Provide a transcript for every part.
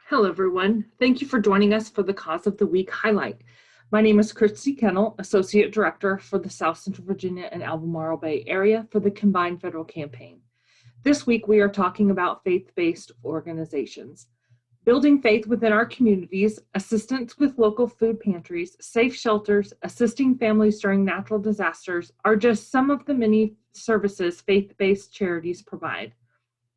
Hello, everyone. Thank you for joining us for the Cause of the Week highlight. My name is Christy Kennel, Associate Director for the South Central Virginia and Albemarle Bay area for the Combined Federal Campaign. This week, we are talking about faith-based organizations. Building faith within our communities, assistance with local food pantries, safe shelters, assisting families during natural disasters are just some of the many services faith-based charities provide.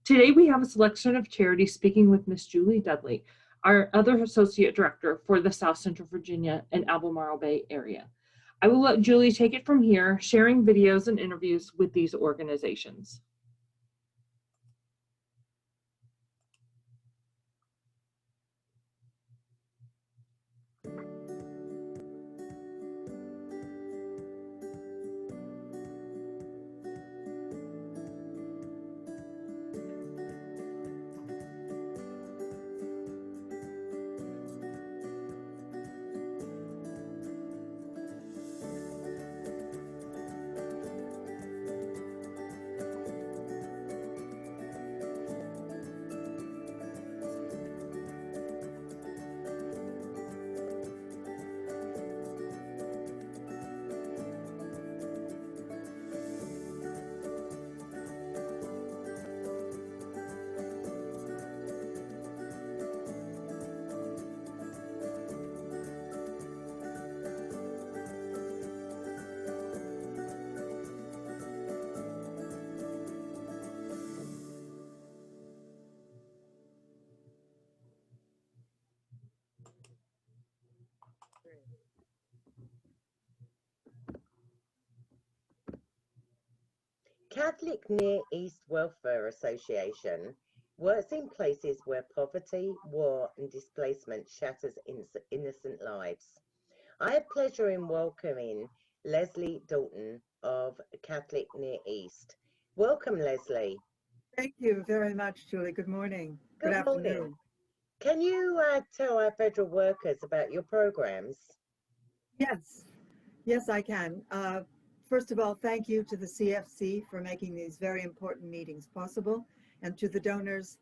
Today, we have a selection of charities speaking with Ms. Julie Dudley, our other Associate Director for the South Central Virginia and Albemarle Bay area. I will let Julie take it from here, sharing videos and interviews with these organizations. Catholic Near East Welfare Association works in places where poverty, war and displacement shatters innocent lives. I have pleasure in welcoming Leslie Dalton of Catholic Near East. Welcome, Leslie. Thank you very much, Julie. Good morning. Good afternoon. Morning. Can you tell our federal workers about your programs? Yes, I can. First of all, thank you to the CFC for making these very important meetings possible, and to the donors,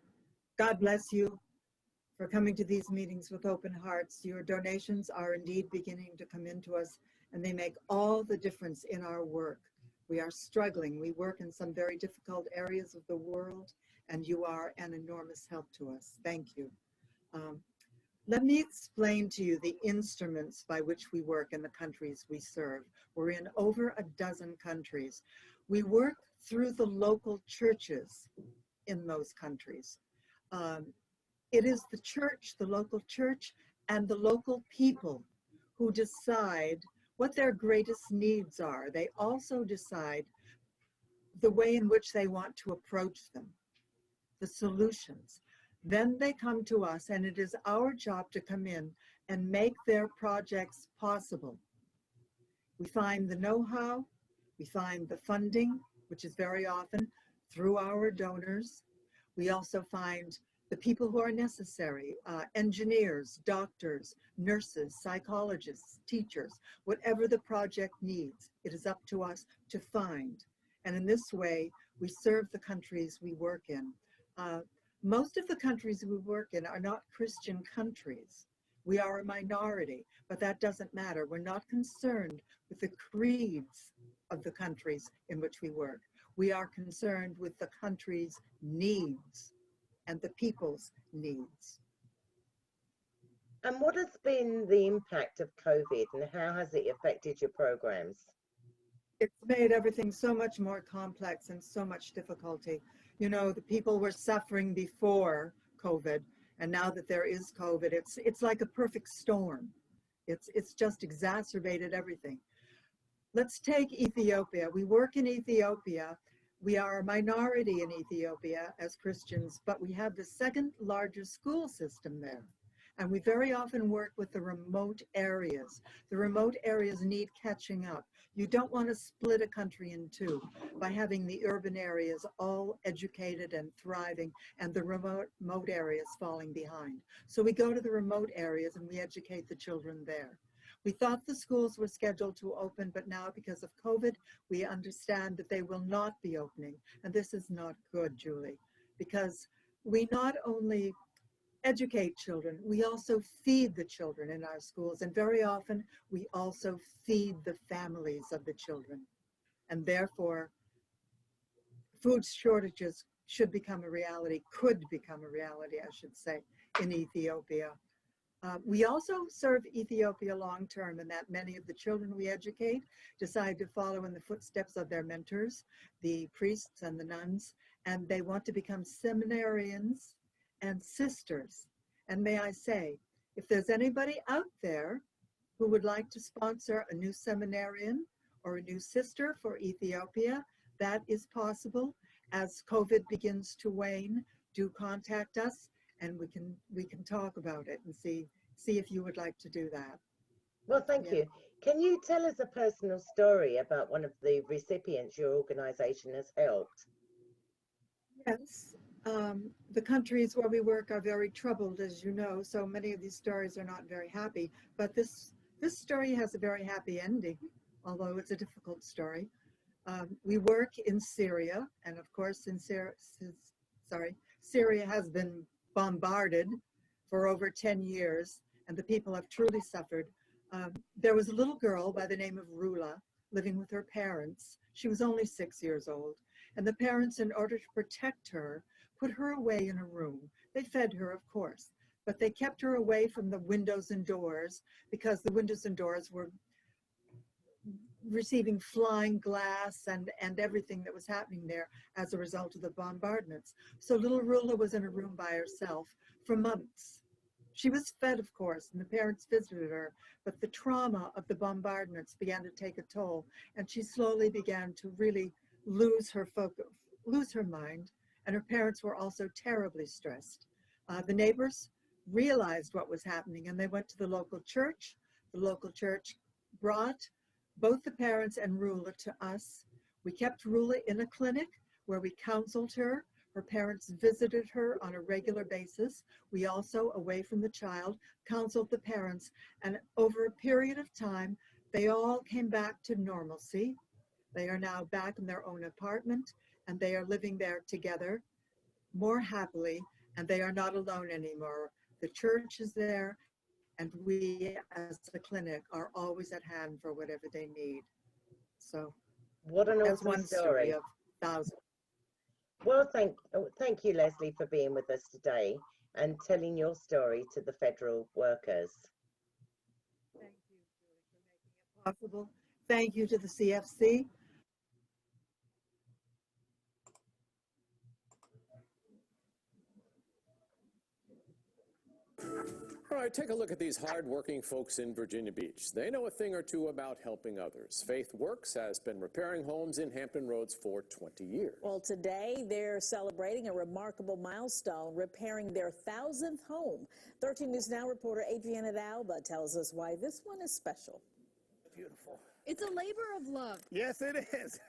God bless you for coming to these meetings with open hearts. Your donations are indeed beginning to come into us, and they make all the difference in our work. We are struggling. We work in some very difficult areas of the world, and you are an enormous help to us. Thank you. Let me explain to you the instruments by which we work in the countries we serve. We're in over a dozen countries. We work through the local churches in those countries. It is the church, the local church, and the local people who decide what their greatest needs are. They also decide the way in which they want to approach them, the solutions. Then they come to us, and it is our job to come in and make their projects possible. We find the know-how, we find the funding, which is very often through our donors. We also find the people who are necessary, engineers, doctors, nurses, psychologists, teachers, whatever the project needs, it is up to us to find. And in this way, we serve the countries we work in. Most of the countries we work in are not Christian countries. We are a minority, but that doesn't matter. We're not concerned with the creeds of the countries in which we work. We are concerned with the country's needs and the people's needs. And what has been the impact of COVID, and how has it affected your programs? It's made everything so much more complex and so much difficulty. You know, the people were suffering before COVID, and now that there is COVID, it's like a perfect storm. It's just exacerbated everything. Let's take Ethiopia. We work in Ethiopia. We are a minority in Ethiopia as Christians, but we have the second largest school system there. And we very often work with the remote areas. The remote areas need catching up. You don't want to split a country in two by having the urban areas all educated and thriving and the remote areas falling behind. So we go to the remote areas and we educate the children there. We thought the schools were scheduled to open, but now because of COVID, we understand that they will not be opening. And this is not good, Julie, because we not only educate children. We also feed the children in our schools, and very often we also feed the families of the children. And therefore, food shortages should become a reality, could become a reality, I should say, in Ethiopia. We also serve Ethiopia long-term in that many of the children we educate decide to follow in the footsteps of their mentors, the priests and the nuns, and they want to become seminarians and sisters. And may I say, if there's anybody out there who would like to sponsor a new seminarian or a new sister for Ethiopia, that is possible. As COVID begins to wane, do contact us, and we can talk about it and see if you would like to do that. Well, thank you. Can you tell us a personal story about one of the recipients your organization has helped? Yes. The countries where we work are very troubled, as you know, so many of these stories are not very happy, but this story has a very happy ending, although it's a difficult story. We work in Syria, and of course Syria has been bombarded for over 10 years, and the people have truly suffered. There was a little girl by the name of Rula living with her parents. She was only 6 years old, and the parents, in order to protect her, put her away in a room. They fed her, of course, but they kept her away from the windows and doors because the windows and doors were receiving flying glass and everything that was happening there as a result of the bombardments. So little Rula was in a room by herself for months. She was fed, of course, and the parents visited her, but the trauma of the bombardments began to take a toll, and she slowly began to really lose her focus, lose her mind, and her parents were also terribly stressed. The neighbors realized what was happening, and they went to the local church. The local church brought both the parents and Rula to us. We kept Rula in a clinic where we counseled her. Her parents visited her on a regular basis. We also, away from the child, counseled the parents. And over a period of time, they all came back to normalcy. They are now back in their own apartment, and they are living there together more happily, and they are not alone anymore. The church is there, and we as a clinic are always at hand for whatever they need. So What an that's awesome one story of thousands. Well, thank you, Leslie, for being with us today and telling your story to the federal workers. Thank you, Julie, for making it possible. Thank you to the CFC. All right, take a look at these hard-working folks in Virginia Beach. They know a thing or two about helping others. Faith Works has been repairing homes in Hampton Roads for 20 years. Well, today they're celebrating a remarkable milestone, repairing their 1,000th home. 13 News Now reporter Adriana D'Alba tells us why this one is special. Beautiful. It's a labor of love. Yes, it is.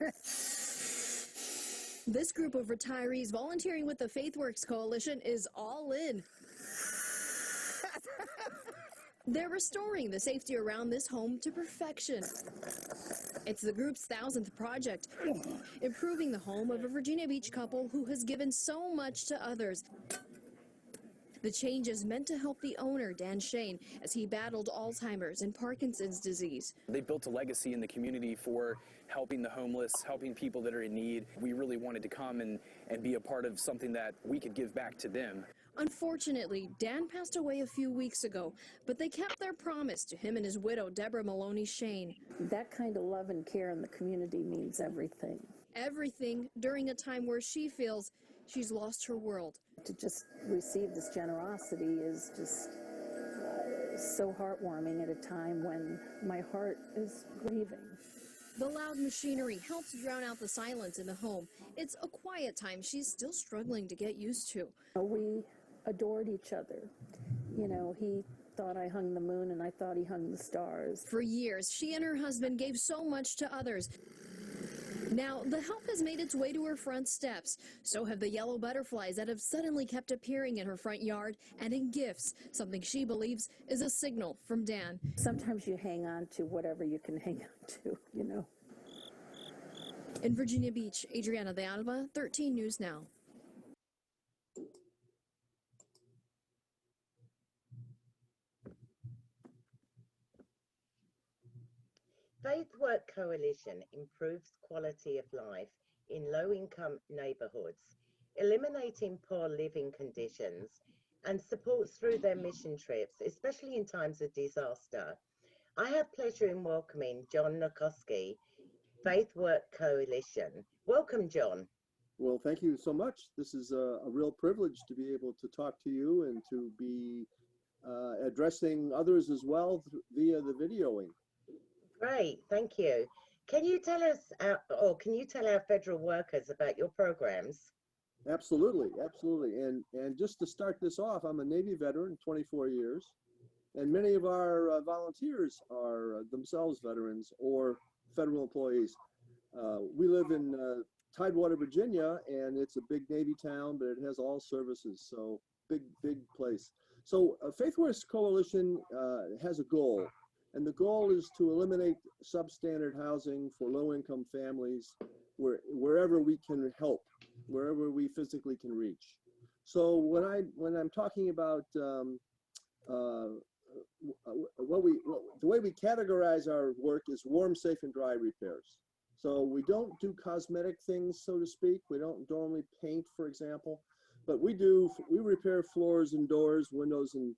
This group of retirees volunteering with the FaithWorks Coalition is all in. They're restoring the safety around this home to perfection. It's the group's 1,000th project, improving the home of a Virginia Beach couple who has given so much to others. The change is meant to help the owner, Dan Shane, as he battled Alzheimer's and Parkinson's disease. They built a legacy in the community for helping the homeless, helping people that are in need. We really wanted to come and be a part of something that we could give back to them. Unfortunately, Dan passed away a few weeks ago, but they kept their promise to him and his widow, Deborah Maloney Shane. That kind of love and care in the community means everything. Everything during a time where she feels she's lost her world. To just receive this generosity is just so heartwarming at a time when my heart is grieving. The loud machinery helps drown out the silence in the home. It's a quiet time she's still struggling to get used to. We adored each other. You know, he thought I hung the moon and I thought he hung the stars. For years, she and her husband gave so much to others. Now, the help has made its way to her front steps. So have the yellow butterflies that have suddenly kept appearing in her front yard and in gifts, something she believes is a signal from Dan. Sometimes you hang on to whatever you can hang on to, you know. In Virginia Beach, Adriana D'Alba, 13 News Now. Faith Work Coalition improves quality of life in low-income neighborhoods, eliminating poor living conditions, and supports through their mission trips, especially in times of disaster. I have pleasure in welcoming John Nokoski, Faith Work Coalition. Welcome, John. Well, thank you so much. This is a real privilege to be able to talk to you and to be addressing others as well via the videoing. Great, thank you. Can you tell us, or can you tell our federal workers about your programs? Absolutely, absolutely. And just to start this off, I'm a Navy veteran, 24 years, and many of our volunteers are themselves veterans or federal employees. We live in Tidewater, Virginia, and it's a big Navy town, but it has all services, so big place. So Faith Work Coalition has a goal, and the goal is to eliminate substandard housing for low-income families wherever we can help, wherever we physically can reach. So when I'm talking about the way we categorize our work is warm, safe, and dry repairs. So we don't do cosmetic things, so to speak. We don't normally paint, for example, but we repair floors and doors, windows and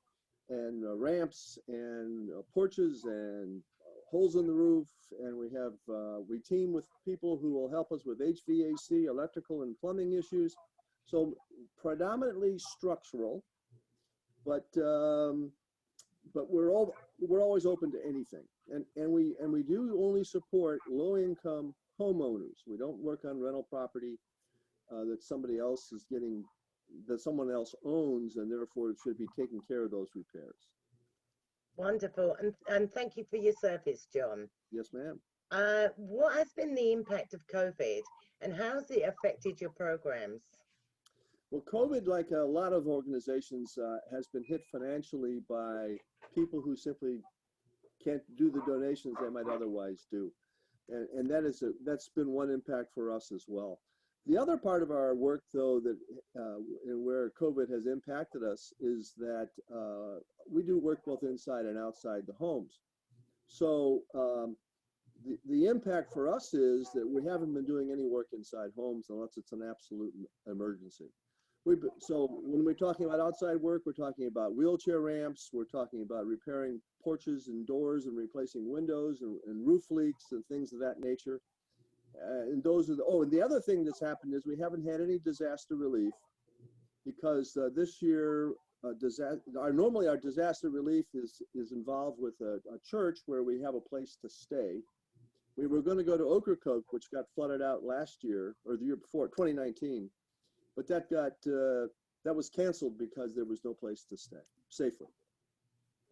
ramps and porches and holes in the roof. And we team with people who will help us with HVAC, electrical and plumbing issues. So predominantly structural, but we're always open to anything. And we do only support low-income homeowners. We don't work on rental property that somebody else is getting, that someone else owns, and therefore should be taking care of those repairs. Wonderful, and thank you for your service, John. Yes, ma'am. What has been the impact of COVID, and how has it affected your programs? Well, COVID, like a lot of organizations, has been hit financially by people who simply can't do the donations they might otherwise do. And that's been one impact for us as well. The other part of our work, though, that and where COVID has impacted us is that we do work both inside and outside the homes. So the impact for us is that we haven't been doing any work inside homes unless it's an absolute emergency. So when we're talking about outside work, we're talking about wheelchair ramps, we're talking about repairing porches and doors and replacing windows and roof leaks and things of that nature. And those are and the other thing that's happened is we haven't had any disaster relief because this year, normally our disaster relief is involved with a church where we have a place to stay. We were going to go to Ocracoke, which got flooded out last year, or the year before, 2019. But that was canceled because there was no place to stay safely.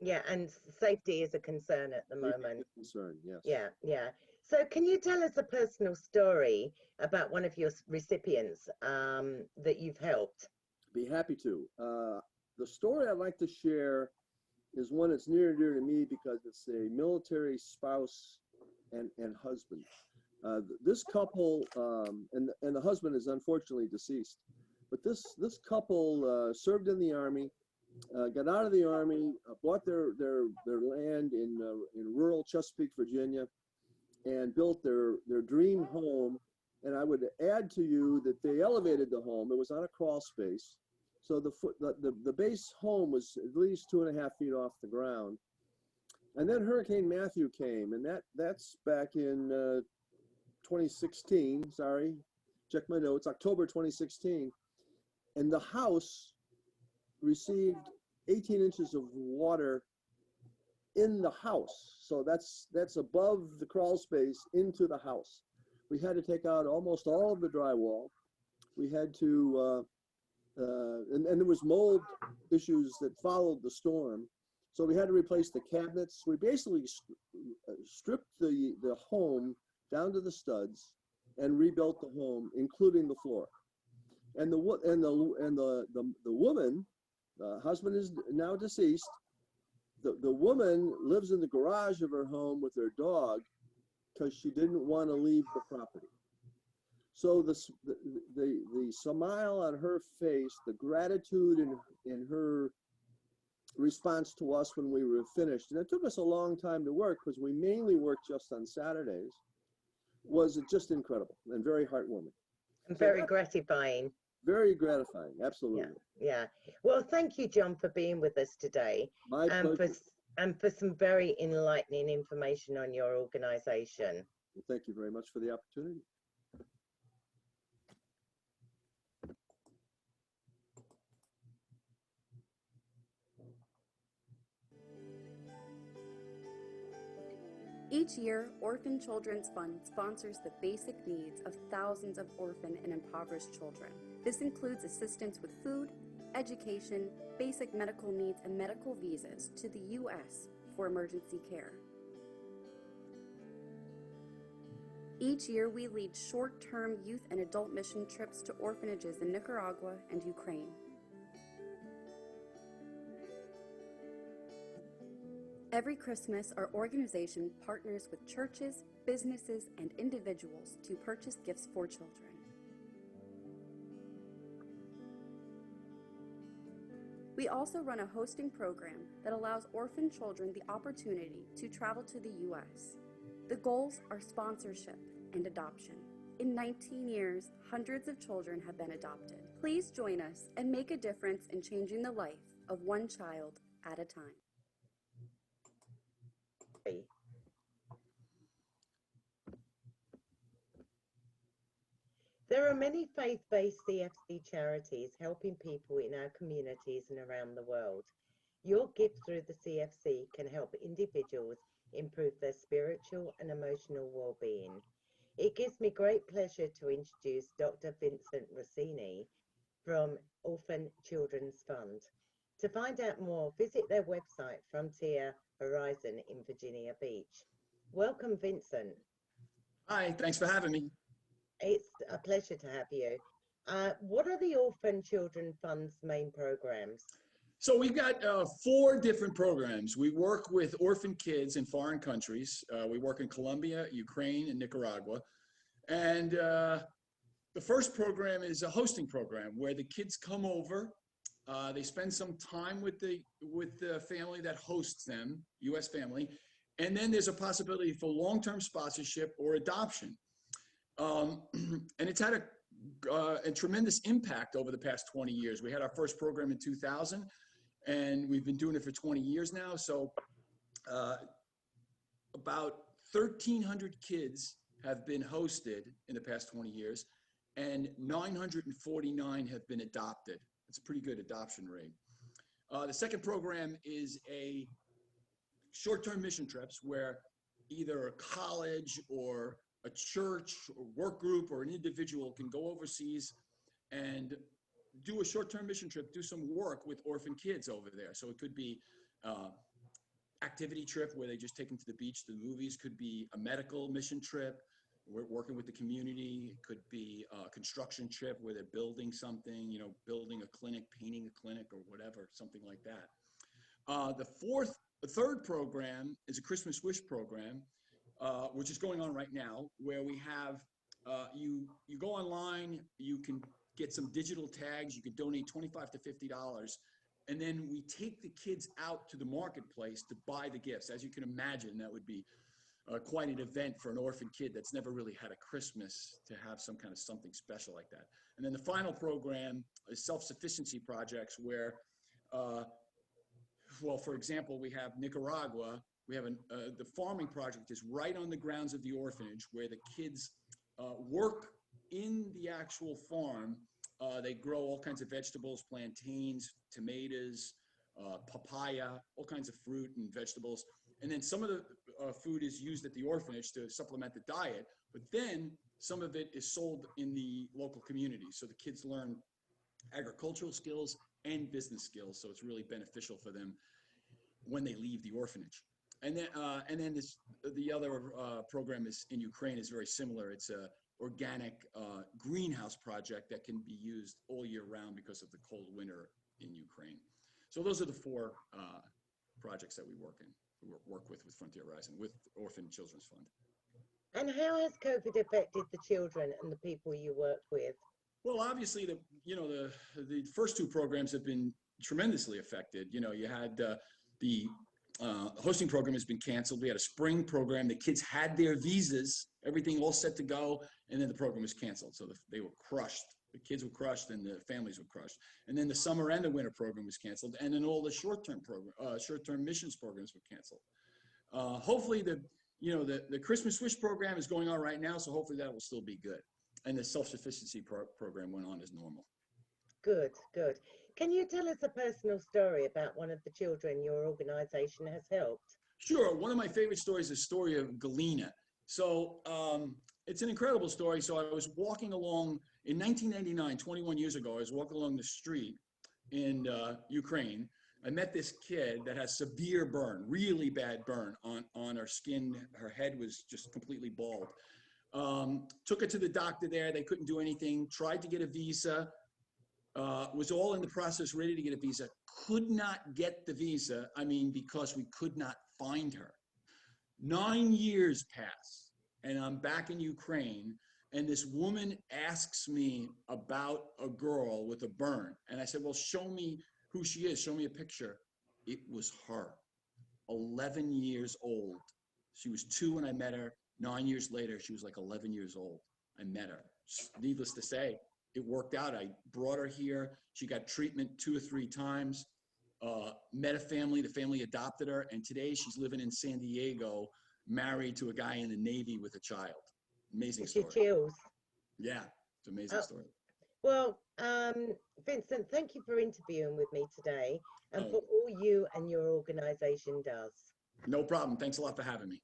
Yeah, and safety is a concern at the moment. Concern, yes. Yeah. So can you tell us a personal story about one of your recipients that you've helped? Be happy to. The story I'd like to share is one that's near and dear to me because it's a military spouse and husband. This couple, and the husband is unfortunately deceased, but this couple served in the Army, got out of the Army, bought their land in rural Chesapeake, Virginia, and built their dream home. And I would add to you that they elevated the home. It was on a crawl space, so the base home was at least 2.5 feet off the ground. And then Hurricane Matthew came, and that's back in 2016, sorry, check my notes, October 2016. And the house received 18 inches of water in the house. So that's above the crawl space into the house. We had to take out almost all of the drywall. We had to, and there was mold issues that followed the storm. So we had to replace the cabinets. We basically stripped the home down to the studs and rebuilt the home, including the floor. And the woman, the husband is now deceased. The woman lives in the garage of her home with her dog because she didn't want to leave the property. So the smile on her face, the gratitude in her response to us when we were finished, and it took us a long time to work because we mainly worked just on Saturdays, was just incredible and very heartwarming. And very gratifying. Very gratifying, absolutely. Yeah. Well, thank you, John, for being with us today. My pleasure. And for some very enlightening information on your organization. Well, thank you very much for the opportunity. Each year, Orphan Children's Fund sponsors the basic needs of thousands of orphan and impoverished children. This includes assistance with food, education, basic medical needs, and medical visas to the U.S. for emergency care. Each year, we lead short-term youth and adult mission trips to orphanages in Nicaragua and Ukraine. Every Christmas, our organization partners with churches, businesses, and individuals to purchase gifts for children. We also run a hosting program that allows orphan children the opportunity to travel to the U.S. The goals are sponsorship and adoption. In 19 years, hundreds of children have been adopted. Please join us and make a difference in changing the life of one child at a time. There are many faith-based CFC charities helping people in our communities and around the world. Your gift through the CFC can help individuals improve their spiritual and emotional well-being. It gives me great pleasure to introduce Dr. Vincent Rossini from Orphan Children's Fund. To find out more, visit their website, Frontier Horizon in Virginia Beach. Welcome, Vincent. Hi, thanks for having me. It's a pleasure to have you. What are the Orphan Children Fund's main programs? So we've got 4 different programs. We work with orphan kids in foreign countries. We work in Colombia, Ukraine, and Nicaragua. And the first program is a hosting program where the kids come over. They spend some time with the family that hosts them, U.S. family. And then there's a possibility for long-term sponsorship or adoption. And it's had a tremendous impact over the past 20 years. We had our first program in 2000, and we've been doing it for 20 years now. So about 1,300 kids have been hosted in the past 20 years, and 949 have been adopted. It's a pretty good adoption rate. The second program is a short-term mission trips where either a college or a church or work group or an individual can go overseas and do a short-term mission trip, do some work with orphan kids over there. So it could be activity trip where they just take them to the beach, to the movies. Could be a medical mission trip. We're working with the community. It could be a construction trip where they're building something, building a clinic, painting a clinic or whatever, something like that. The third program is a Christmas Wish program, which is going on right now, where we have, you go online, you can get some digital tags, you can donate $25 to $50, and then we take the kids out to the marketplace to buy the gifts. As you can imagine, that would be quite an event for an orphan kid that's never really had a Christmas to have some kind of something special like that. And then the final program is self-sufficiency projects where, well, for example, we have Nicaragua. We have the farming project is right on the grounds of the orphanage where the kids work in the actual farm. They grow all kinds of vegetables, plantains, tomatoes, papaya, all kinds of fruit and vegetables. And then some of the food is used at the orphanage to supplement the diet, but then some of it is sold in the local community. So the kids learn agricultural skills and business skills. So it's really beneficial for them when they leave the orphanage. And then the other program is in Ukraine is very similar. It's a organic greenhouse project that can be used all year round because of the cold winter in Ukraine. So those are the 4 projects that we work with Frontier Horizon, with Orphan Children's Fund. And how has COVID affected the children and the people you work with? Well, obviously, the first two programs have been tremendously affected. You know, you had the hosting program has been canceled. We had a spring program. The kids had their visas, everything all set to go, and then the program was canceled. So they were crushed. The kids were crushed, and the families were crushed. And then the summer and the winter program was canceled, and then all the short-term missions programs were canceled. Hopefully, the Christmas Wish program is going on right now, so hopefully that will still be good. And the self-sufficiency program went on as normal. Good, good. Can you tell us a personal story about one of the children your organization has helped? Sure. One of my favorite stories is the story of Galina. So it's an incredible story. So I was walking along in 1999, 21 years ago, I was walking along the street in Ukraine. I met this kid that has severe burn, really bad burn on her skin. Her head was just completely bald. Took her to the doctor there. They couldn't do anything. Tried to get a visa. Was all in the process, ready to get a visa. Could not get the visa. I mean, because we could not find her. 9 years pass, and I'm back in Ukraine. And this woman asks me about a girl with a burn. And I said, well, show me who she is. Show me a picture. It was her, 11 years old. She was 2 when I met her. 9 years later, she was like 11 years old. I met her. Needless to say, it worked out. I brought her here. She got treatment 2 or 3 times. Met a family. The family adopted her. And today she's living in San Diego, married to a guy in the Navy with a child. Amazing story. Chills. Yeah, it's an amazing story. Well, Vincent, thank you for interviewing with me today and for all you and your organization does. No problem. Thanks a lot for having me.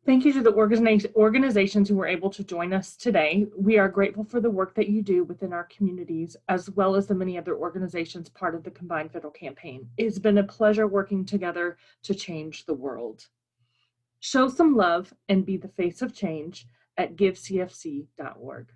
Thank you to the organizations who were able to join us today. We are grateful for the work that you do within our communities, as well as the many other organizations part of the Combined Federal Campaign. It's been a pleasure working together to change the world. Show some love and be the face of change at givecfc.org.